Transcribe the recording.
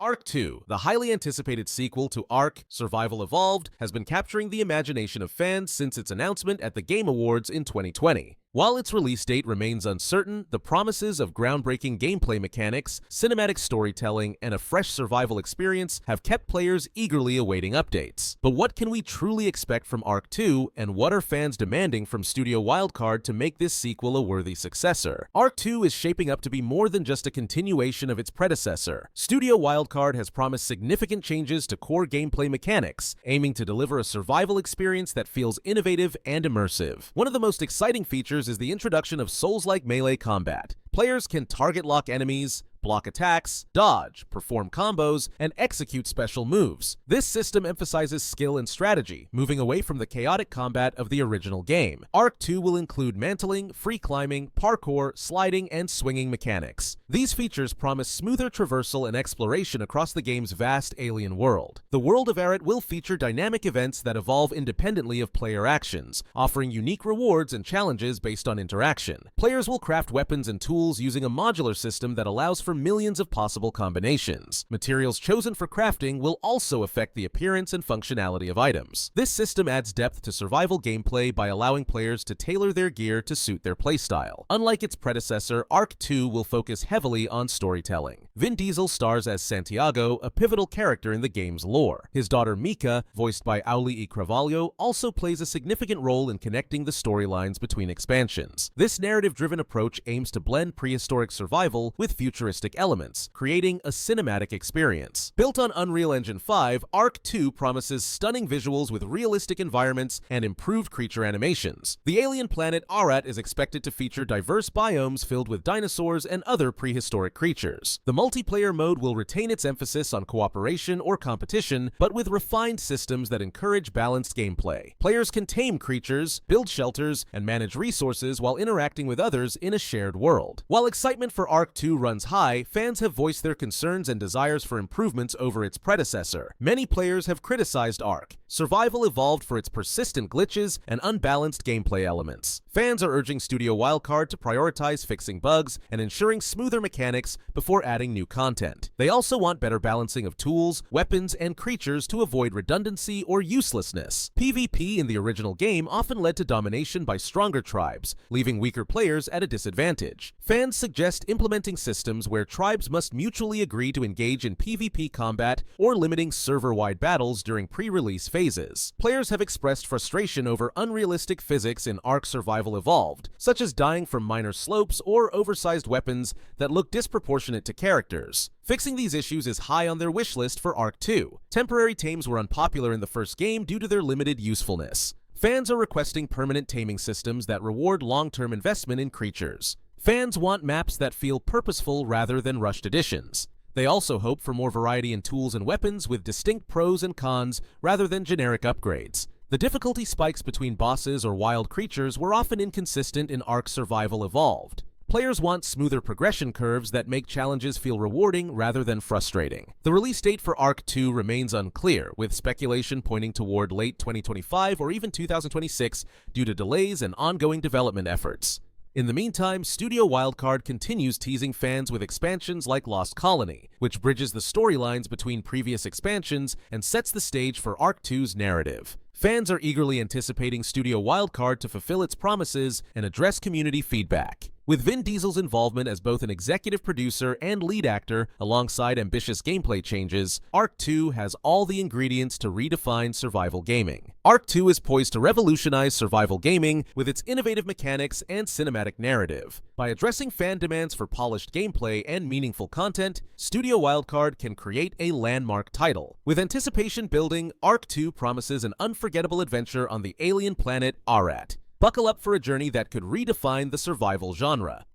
ARK 2, the highly anticipated sequel to ARK Survival Evolved, has been capturing the imagination of fans since its announcement at the Game Awards in 2020. While its release date remains uncertain, the promises of groundbreaking gameplay mechanics, cinematic storytelling, and a fresh survival experience have kept players eagerly awaiting updates. But what can we truly expect from ARK 2, and what are fans demanding from Studio Wildcard to make this sequel a worthy successor? ARK 2 is shaping up to be more than just a continuation of its predecessor. Studio Wildcard has promised significant changes to core gameplay mechanics, aiming to deliver a survival experience that feels innovative and immersive. One of the most exciting features is the introduction of Souls-like melee combat. Players can target lock enemies, block attacks, dodge, perform combos, and execute special moves. This system emphasizes skill and strategy, moving away from the chaotic combat of the original game. ARK 2 will include mantling, free climbing, parkour, sliding, and swinging mechanics. These features promise smoother traversal and exploration across the game's vast alien world. The world of ARK will feature dynamic events that evolve independently of player actions, offering unique rewards and challenges based on interaction. Players will craft weapons and tools using a modular system that allows for millions of possible combinations. Materials chosen for crafting will also affect the appearance and functionality of items. This system adds depth to survival gameplay by allowing players to tailor their gear to suit their playstyle. Unlike its predecessor, ARK 2 will focus heavily on storytelling. Vin Diesel stars as Santiago, a pivotal character in the game's lore. His daughter Meeka, voiced by Auli E. Cravalho, also plays a significant role in connecting the storylines between expansions. This narrative-driven approach aims to blend prehistoric survival with futuristic elements, creating a cinematic experience. Built on Unreal Engine 5, ARK 2 promises stunning visuals with realistic environments and improved creature animations. The alien planet Arat is expected to feature diverse biomes filled with dinosaurs and other prehistoric creatures. The multiplayer mode will retain its emphasis on cooperation or competition, but with refined systems that encourage balanced gameplay. Players can tame creatures, build shelters, and manage resources while interacting with others in a shared world. While excitement for ARK 2 runs high, fans have voiced their concerns and desires for improvements over its predecessor. Many players have criticized ARK Survival Evolved for its persistent glitches and unbalanced gameplay elements. Fans are urging Studio Wildcard to prioritize fixing bugs and ensuring smoother mechanics before adding new content. They also want better balancing of tools, weapons, and creatures to avoid redundancy or uselessness. PvP in the original game often led to domination by stronger tribes, leaving weaker players at a disadvantage. Fans suggest implementing systems where tribes must mutually agree to engage in PvP combat or limiting server-wide battles during pre-release phases. Players have expressed frustration over unrealistic physics in ARK Survival Evolved, such as dying from minor slopes or oversized weapons that look disproportionate to characters. Fixing these issues is high on their wish list for ARK 2. Temporary Tames were unpopular in the first game due to their limited usefulness. Fans are requesting permanent taming systems that reward long-term investment in creatures. Fans want maps that feel purposeful rather than rushed additions. They also hope for more variety in tools and weapons with distinct pros and cons rather than generic upgrades. The difficulty spikes between bosses or wild creatures were often inconsistent in ARK Survival Evolved. Players want smoother progression curves that make challenges feel rewarding rather than frustrating. The release date for ARK 2 remains unclear, with speculation pointing toward late 2025 or even 2026 due to delays and ongoing development efforts. In the meantime, Studio Wildcard continues teasing fans with expansions like Lost Colony, which bridges the storylines between previous expansions and sets the stage for ARK 2's narrative. Fans are eagerly anticipating Studio Wildcard to fulfill its promises and address community feedback. With Vin Diesel's involvement as both an executive producer and lead actor, alongside ambitious gameplay changes, ARK 2 has all the ingredients to redefine survival gaming. ARK 2 is poised to revolutionize survival gaming with its innovative mechanics and cinematic narrative. By addressing fan demands for polished gameplay and meaningful content, Studio Wildcard can create a landmark title. With anticipation building, ARK 2 promises an unforgettable adventure on the alien planet Arat. Buckle up for a journey that could redefine the survival genre.